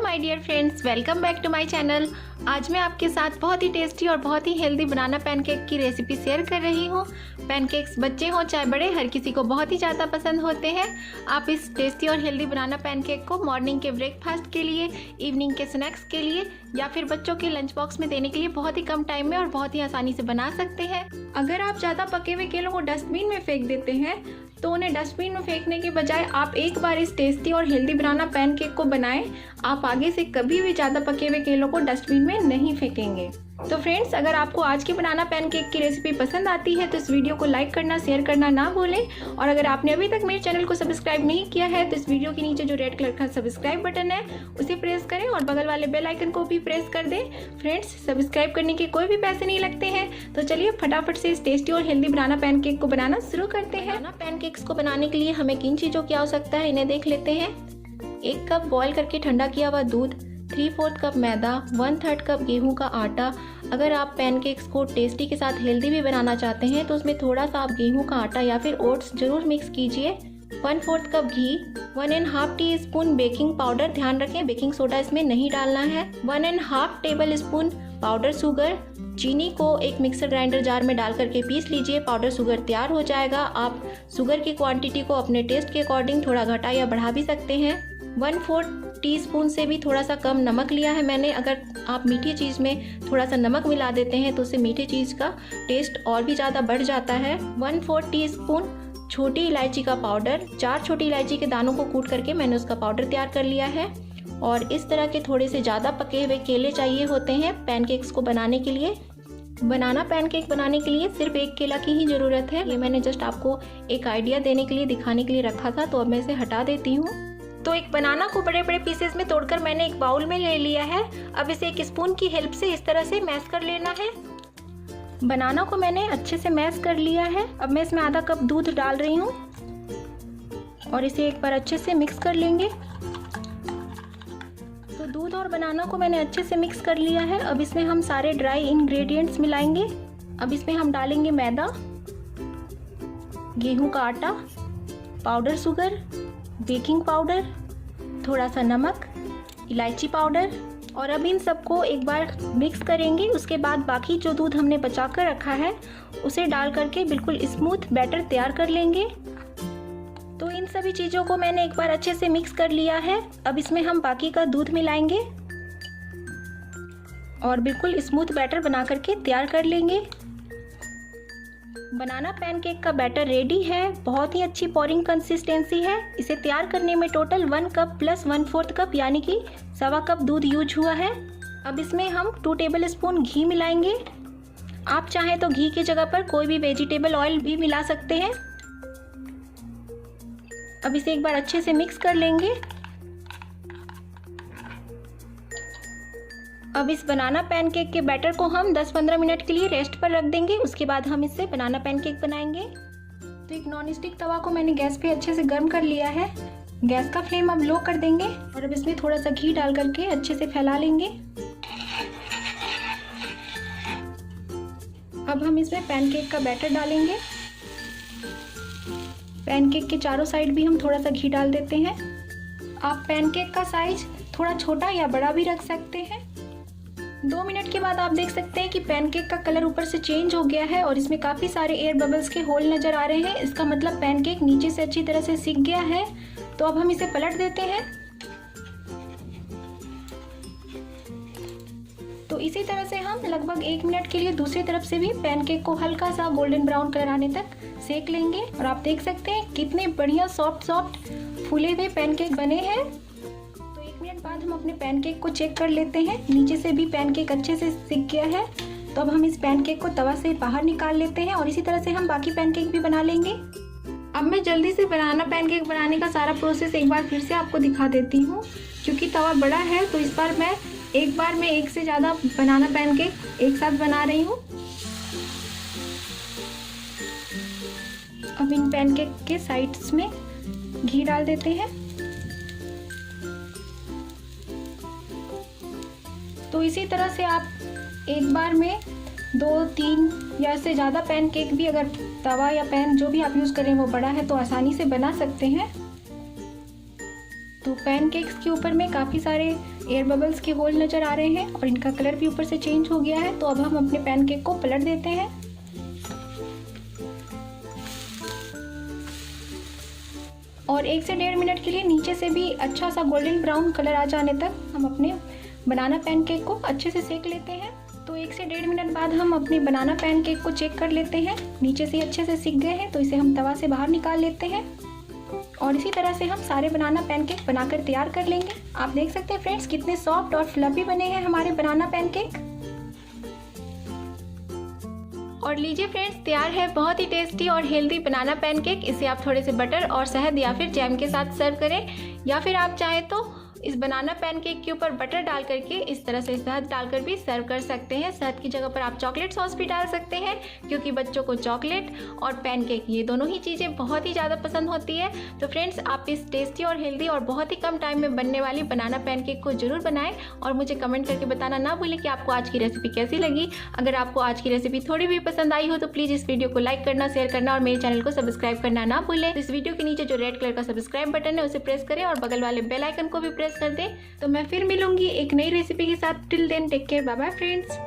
My dear friends, welcome back to my channel. आज मैं आपके साथ बहुत ही टेस्टी और बहुत ही हेल्दी बनाना पैनकेक की रेसिपी शेयर कर रही हूँ। पैनकेक्स बच्चे हों चाहे बड़े, हर किसी को बहुत ही ज़्यादा पसंद होते हैं। आप इस टेस्टी और हेल्दी बनाना पैनकेक को मॉर्निंग के ब्रेकफास्ट के लिए, इवनिंग के स्नैक्स के लिए या फिर बच्चों के लंच बॉक्स में देने के लिए बहुत ही कम टाइम में और बहुत ही आसानी से बना सकते हैं। अगर आप ज़्यादा पके हुए केलों को डस्टबिन में फेंक देते हैं तो उन्हें डस्टबिन में फेंकने के बजाय आप एक बार इस टेस्टी और हेल्दी बनाना पैनकेक को बनाएं। आप आगे से कभी भी ज़्यादा पके हुए केलों को डस्टबिन में नहीं फेंकेंगे। तो फ्रेंड्स, अगर आपको आज की बनाना पैनकेक की रेसिपी पसंद आती है तो इस वीडियो को लाइक करना, शेयर करना ना भूलें। और अगर आपने अभी तक मेरे चैनल को सब्सक्राइब नहीं किया है तो इस वीडियो के नीचे जो रेड कलर का सब्सक्राइब बटन है उसे प्रेस करें और बगल वाले बेल आइकन को भी प्रेस कर दें। फ्रेंड्स, सब्सक्राइब करने के कोई भी पैसे नहीं लगते हैं। तो चलिए फटाफट से इस टेस्टी और हेल्दी बनाना पैनकेक को बनाना शुरू करते हैं। बनाना पैनकेक्स को बनाने के लिए हमें किन चीज़ों की आवश्यकता है इन्हें देख लेते हैं। 1 कप बॉयल करके ठंडा किया हुआ दूध, 3/4 कप मैदा, 1/3 कप गेहूं का आटा। अगर आप पैनकेक्स को टेस्टी के साथ हेल्दी भी बनाना चाहते हैं तो उसमें थोड़ा सा आप गेहूं का आटा या फिर ओट्स जरूर मिक्स कीजिए। 1/4 कप घी, 1½ टीस्पून बेकिंग पाउडर, ध्यान रखें बेकिंग सोडा इसमें नहीं डालना है। 1½ टेबल स्पून पाउडर शुगर। चीनी को एक मिक्सर ग्राइंडर जार में डाल करके पीस लीजिए। पाउडर शुगर तैयार हो जाएगा। आप शुगर की क्वांटिटी को अपने टेस्ट के अकॉर्डिंग थोड़ा घटा या बढ़ा भी सकते हैं। 1/4 टीस्पून से भी थोड़ा सा कम नमक लिया है मैंने। अगर आप मीठी चीज़ में थोड़ा सा नमक मिला देते हैं तो उससे मीठी चीज़ का टेस्ट और भी ज़्यादा बढ़ जाता है। 1/4 टीस्पून छोटी इलायची का पाउडर, 4 छोटी इलायची के दानों को कूट करके मैंने उसका पाउडर तैयार कर लिया है। और इस तरह के थोड़े से ज़्यादा पके हुए केले चाहिए होते हैं पैनकेक्स को बनाने के लिए। बनाना पैनकेक बनाने के लिए सिर्फ 1 केला की ही ज़रूरत है। ये मैंने जस्ट आपको एक आइडिया देने के लिए, दिखाने के लिए रखा था, तो अब मैं इसे हटा देती हूँ। तो एक बनाना को बड़े बड़े पीसेस में तोड़कर मैंने एक बाउल में ले लिया है। अब इसे एक स्पून की हेल्प से इस तरह से मैश कर लेना है। बनाना को मैंने अच्छे से मैश कर लिया है। अब मैं इसमें आधा कप दूध डाल रही हूँ और इसे एक बार अच्छे से मिक्स कर लेंगे। तो दूध और बनाना को मैंने अच्छे से मिक्स कर लिया है। अब इसमें हम सारे ड्राई इंग्रेडिएंट्स मिलाएंगे। अब इसमें हम डालेंगे मैदा, गेहूं का आटा, पाउडर शुगर, बेकिंग पाउडर, थोड़ा सा नमक, इलायची पाउडर। और अब इन सबको एक बार मिक्स करेंगे। उसके बाद बाकी जो दूध हमने बचा कर रखा है उसे डाल करके बिल्कुल स्मूथ बैटर तैयार कर लेंगे। तो इन सभी चीज़ों को मैंने एक बार अच्छे से मिक्स कर लिया है। अब इसमें हम बाकी का दूध मिलाएंगे और बिल्कुल स्मूथ बैटर बना करके तैयार कर लेंगे। बनाना पैनकेक का बैटर रेडी है। बहुत ही अच्छी पोरिंग कंसिस्टेंसी है। इसे तैयार करने में टोटल 1 कप प्लस 1/4 कप यानी कि 1.25 कप दूध यूज हुआ है। अब इसमें हम 2 टेबल स्पून घी मिलाएंगे। आप चाहें तो घी की जगह पर कोई भी वेजिटेबल ऑयल भी मिला सकते हैं। अब इसे एक बार अच्छे से मिक्स कर लेंगे। अब इस बनाना पैनकेक के बैटर को हम 10-15 मिनट के लिए रेस्ट पर रख देंगे। उसके बाद हम इससे बनाना पैनकेक बनाएंगे। तो एक नॉन स्टिक तवा को मैंने गैस पे अच्छे से गर्म कर लिया है। गैस का फ्लेम अब लो कर देंगे और अब इसमें थोड़ा सा घी डाल करके अच्छे से फैला लेंगे। अब हम इसमें पैनकेक का बैटर डालेंगे। पैनकेक के चारों साइड भी हम थोड़ा सा घी डाल देते हैं। आप पैनकेक का साइज थोड़ा छोटा या बड़ा भी रख सकते हैं। 2 मिनट के बाद आप देख सकते हैं कि पैनकेक का कलर ऊपर से चेंज हो गया है और इसमें काफ़ी सारे एयर बबल्स के होल नज़र आ रहे हैं। इसका मतलब पैनकेक नीचे से अच्छी तरह से सिक गया है। तो अब हम इसे पलट देते हैं। तो इसी तरह से हम लगभग 1 मिनट के लिए दूसरी तरफ से भी पैनकेक को हल्का सा गोल्डन ब्राउन कलर आने तक सेक लेंगे। और आप देख सकते हैं कितने बढ़िया सॉफ्ट फूले हुए पैनकेक बने हैं। तो 1 मिनट बाद हम अपने पैनकेक को चेक कर लेते हैं। नीचे से भी पैनकेक अच्छे से सिक गया है। तो अब हम इस पैनकेक को तवा से बाहर निकाल लेते हैं और इसी तरह से हम बाकी पैनकेक भी बना लेंगे। अब मैं जल्दी से बनाना पैनकेक बनाने का सारा प्रोसेस एक बार फिर से आपको दिखा देती हूँ। क्योंकि तवा बड़ा है तो इस बार मैं एक बार में 1 से ज़्यादा बनाना पैनकेक एक साथ बना रही हूँ। अब इन पैनकेक के साइड्स में घी डाल देते हैं। तो इसी तरह से आप एक बार में 2-3 या इससे ज़्यादा पैनकेक भी, अगर तवा या पैन जो भी आप यूज़ करें वो बड़ा है तो आसानी से बना सकते हैं। तो पैनकेक्स के ऊपर में काफ़ी सारे एयर बबल्स के होल नज़र आ रहे हैं और इनका कलर भी ऊपर से चेंज हो गया है। तो अब हम अपने पैनकेक को पलट देते हैं और 1 से 1.5 मिनट के लिए नीचे से भी अच्छा सा गोल्डन ब्राउन कलर आ जाने तक हम अपने बनाना पैनकेक को अच्छे से सेक लेते हैं। तो 1 से 1.5 मिनट बाद हम अपने बनाना पैनकेक को चेक कर लेते हैं। नीचे से अच्छे से सिक गए हैं तो इसे हम तवा से बाहर निकाल लेते हैं और इसी तरह से हम सारे बनाना पैनकेक बनाकर तैयार कर लेंगे। आप देख सकते हैं फ्रेंड्स कितने सॉफ्ट और फ्लफी बने हैं हमारे बनाना पैनकेक। और लीजिए फ्रेंड्स, तैयार है बहुत ही टेस्टी और हेल्दी बनाना पैनकेक। इसे आप थोड़े से बटर और शहद या फिर जैम के साथ सर्व करें, या फिर आप चाहें तो इस बनाना पैनकेक के ऊपर बटर डाल करके इस तरह से शहद डालकर भी सर्व कर सकते हैं। शहद की जगह पर आप चॉकलेट सॉस भी डाल सकते हैं, क्योंकि बच्चों को चॉकलेट और पैनकेक ये दोनों ही चीज़ें बहुत ही ज़्यादा पसंद होती है। तो फ्रेंड्स, आप इस टेस्टी और हेल्दी और बहुत ही कम टाइम में बनने वाली बनाना पैनकेक को जरूर बनाएं और मुझे कमेंट करके बताना ना भूलें कि आपको आज की रेसिपी कैसी लगी। अगर आपको आज की रेसिपी थोड़ी भी पसंद आई हो तो प्लीज़ इस वीडियो को लाइक करना, शेयर करना और मेरे चैनल को सब्सक्राइब करना ना भूलें। इस वीडियो के नीचे जो रेड कलर का सब्सक्राइब बटन है उसे प्रेस करें और बगल वाले बेल आइकन को भी प्रेस कर दें। तो मैं फिर मिलूंगी एक नई रेसिपी के साथ। Till then take care, bye bye friends.